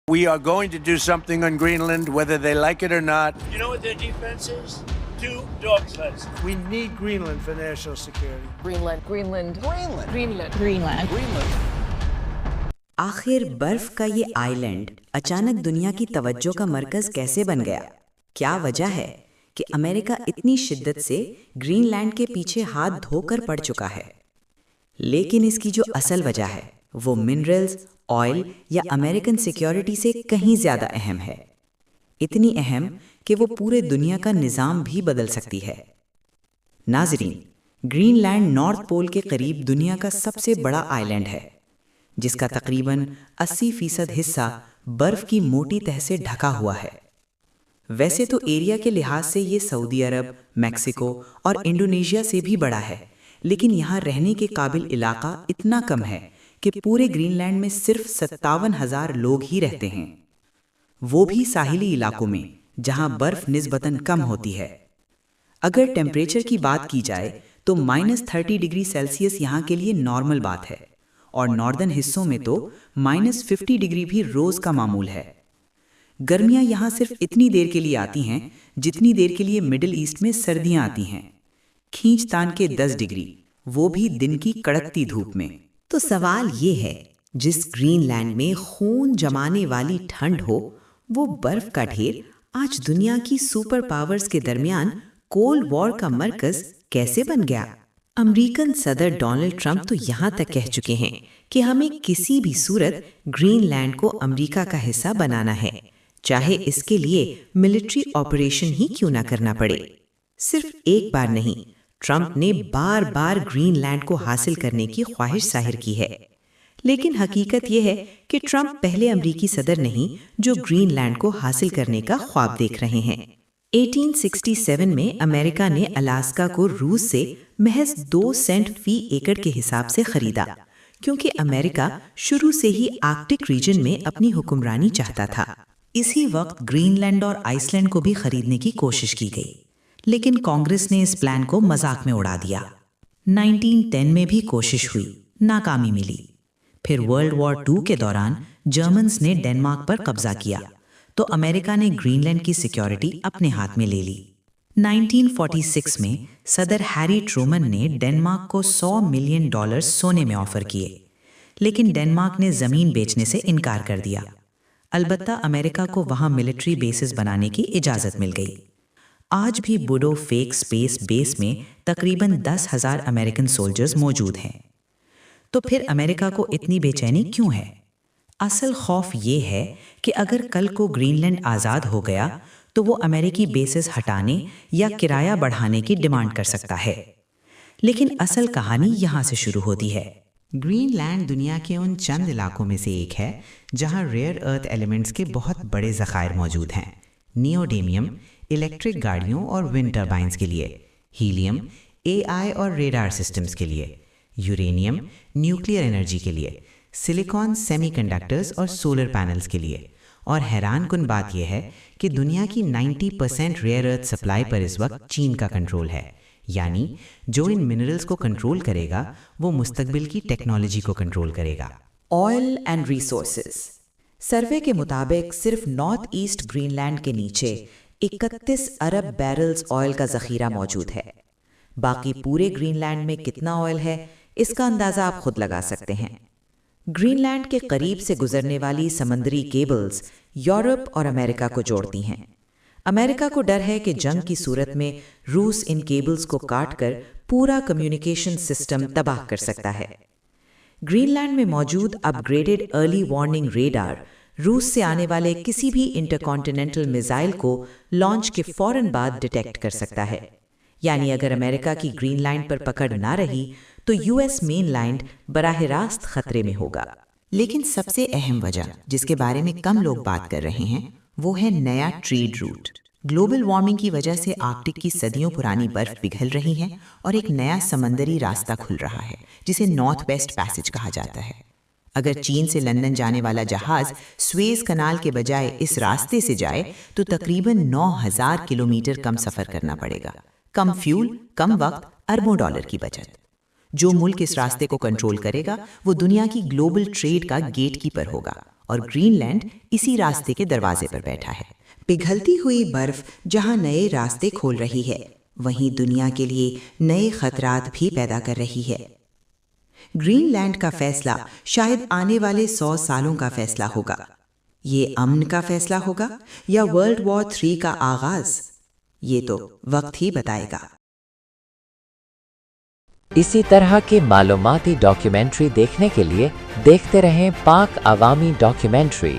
We are going to do something on Greenland, whether they like it or not. You know what their defense is? 2 dog sleds. We need Greenland for national security. Greenland. Greenland. Greenland. Greenland. Greenland. Greenland. आखिर बर्फ का ये island अचानक दुनिया की तवज्जो का मरकज कैसे बन गया? क्या वजह है कि अमेरिका इतनी शिद्दत से ग्रीनलैंड के पीछे हाथ धोकर पड़ चुका है? लेकिन इसकी जो असल वजह है वो मिनरल्स, ऑयल या अमेरिकन सिक्योरिटी से कहीं ज़्यादा अहम है। इतनी अहम कि वो पूरे दुनिया का निज़ाम भी बदल सकती है। नाज़रीन, ग्रीनलैंड नॉर्थ पोल के करीब दुनिया का सबसे बड़ा आइलैंड है, जिसका तकरीबन 80% हिस्सा बर्फ़ की मोटी तह से ढका हुआ है। वैसे तो एरिया के लिहाज से ये सऊदी अरब, मैक्सिको और इंडोनेशिया से भी बड़ा है, लेकिन यहाँ रहने के काबिल इलाका इतना कम है कि पूरे ग्रीनलैंड में सिर्फ 57,000 लोग ही रहते हैं, वो भी साहिली इलाकों में जहाँ बर्फ निस्बतन कम होती है। अगर टेम्परेचर की बात की जाए तो -30 डिग्री सेल्सियस यहाँ के लिए नॉर्मल बात है, और नॉर्दर्न हिस्सों में तो -50 डिग्री भी रोज़ का मामूल है। गर्मियाँ यहाँ सिर्फ इतनी देर के लिए आती हैं जितनी देर के लिए मिडिल ईस्ट में सर्दियाँ आती हैं, खींच तान के 10 डिग्री, वो भी दिन की कड़कती धूप में। तो सवाल ये है, जिस ग्रीनलैंड में खून जमाने वाली ठंड हो, वो बर्फ का ढेर आज दुनिया की सुपर पावर्स के दरमियान कोल्ड वॉर का मरकज कैसे बन गया? अमेरिकन सदर डोनाल्ड ट्रंप तो यहाँ तक कह चुके हैं कि हमें किसी भी सूरत ग्रीनलैंड को अमेरिका का हिस्सा बनाना है, चाहे इसके लिए मिलिट्री ऑपरेशन ही क्यों ना करना पड़े। सिर्फ एक बार नहीं, ट्रंप ने बार बार ग्रीनलैंड को हासिल करने की ख्वाहिश जाहिर की है, लेकिन हकीकत यह है कि ट्रंप पहले अमरीकी सदर नहीं जो ग्रीनलैंड को हासिल करने का ख्वाब देख रहे हैं। 1867 में अमेरिका ने अलास्का को रूस से महज 2 सेंट फी एकड़ के हिसाब से खरीदा, क्योंकि अमेरिका शुरू से ही आर्कटिक रीजन में अपनी हुक्मरानी चाहता था। इसी वक्त ग्रीनलैंड और आइसलैंड को भी खरीदने की कोशिश की गई, लेकिन कांग्रेस ने इस प्लान को मजाक में उड़ा दिया। 1910 में भी कोशिश हुई, नाकामी मिली। फिर वर्ल्ड वॉर 2 के दौरान जर्मन्स ने डेनमार्क पर कब्जा किया, तो अमेरिका ने ग्रीनलैंड की सिक्योरिटी अपने हाथ में ले ली। 1946 में सदर हैरी ट्रूमन ने डेनमार्क को $100 मिलियन सोने में ऑफर किए, लेकिन डेनमार्क ने ज़मीन बेचने से इनकार कर दिया। अलबत्ता अमेरिका को वहाँ मिलिट्री बेसिस बनाने की इजाज़त मिल गई। आज भी बुडो फेक स्पेस बेस में तकरीबन 10,000 अमेरिकन सोल्जर्स मौजूद हैं। तो फिर अमेरिका को इतनी बेचैनी क्यों है? असल खौफ ये है कि अगर कल को ग्रीनलैंड आज़ाद हो गया तो वो अमेरिकी बेसिस हटाने या किराया बढ़ाने की डिमांड कर सकता है। लेकिन असल कहानी यहाँ से शुरू होती है। ग्रीनलैंड दुनिया के उन चंद इलाकों में से एक है जहाँ रेयर अर्थ एलिमेंट्स के बहुत बड़े ज़खायर मौजूद हैं। नियोडेमियम इलेक्ट्रिक गाड़ियों और विंड टर्बाइंस के लिए, हीलियम एआई और रेडार सिस्टम्स के लिए, यूरेनियम न्यूक्लियर एनर्जी के लिए, सिलिकॉन सेमीकंडक्टर्स और सोलर पैनल्स के लिए। और हैरानकुन बात यह है कि दुनिया की 90% रेयर अर्थ सप्लाई पर इस वक्त चीन का कंट्रोल है, यानी जो इन मिनरल्स को कंट्रोल करेगा वो मुस्तकबिल की टेक्नोलॉजी को कंट्रोल करेगा। Oil and resources. सर्वे के मुताबिक सिर्फ नॉर्थ ईस्ट ग्रीनलैंड के नीचे 31 अरब बैरल्स ऑयल का ज़ख़ीरा मौजूद है। बाकी पूरे ग्रीनलैंड में कितना ऑयल है, इसका अंदाज़ा आप खुद लगा सकते हैं। ग्रीनलैंड के करीब से गुजरने वाली समंदरी केबल्स यूरोप और अमेरिका को जोड़ती हैं। अमेरिका को डर है कि जंग की सूरत में रूस इन केबल्स को काटकर पूरा कम्युनिकेशन सिस्टम तबाह कर सकता है। ग्रीनलैंड में मौजूद अपग्रेडेड अर्ली वार्निंग रेडार रूस से आने वाले किसी भी इंटरकॉन्टिनेंटल मिसाइल को लॉन्च के फौरन बाद डिटेक्ट कर सकता है। यानी अगर अमेरिका की ग्रीनलैंड पर पकड़ ना रही तो यूएस मेनलैंड बराह रास्त खतरे में होगा। लेकिन सबसे अहम वजह जिसके बारे में कम लोग बात कर रहे हैं वो है नया ट्रेड रूट। ग्लोबल वार्मिंग की वजह से आर्कटिक की सदियों पुरानी बर्फ पिघल रही है और एक नया समंदरी रास्ता खुल रहा है जिसे नॉर्थ वेस्ट पैसेज कहा जाता है। अगर चीन से लंदन जाने वाला जहाज स्वेज कनाल के बजाय इस रास्ते से जाए तो तकरीबन 9,000 किलोमीटर कम सफ़र करना पड़ेगा। कम फ्यूल, कम वक्त, अरबों डॉलर की बचत। जो मुल्क इस रास्ते को कंट्रोल करेगा वो दुनिया की ग्लोबल ट्रेड का गेट कीपर होगा اور گرین لینڈ اسی راستے کے دروازے پر بیٹھا ہے۔ پگھلتی ہوئی برف جہاں نئے راستے کھول رہی ہے، وہیں دنیا کے لیے نئے خطرات بھی پیدا کر رہی ہے۔ گرین لینڈ کا فیصلہ شاید آنے والے 100 سالوں کا فیصلہ ہوگا۔ یہ امن کا فیصلہ ہوگا یا ورلڈ وار 3 کا آغاز؟ یہ تو وقت ہی بتائے گا۔ اسی طرح کے معلوماتی ڈاکیومنٹری دیکھنے کے لیے دیکھتے رہیں پاک عوامی ڈاکیومنٹری۔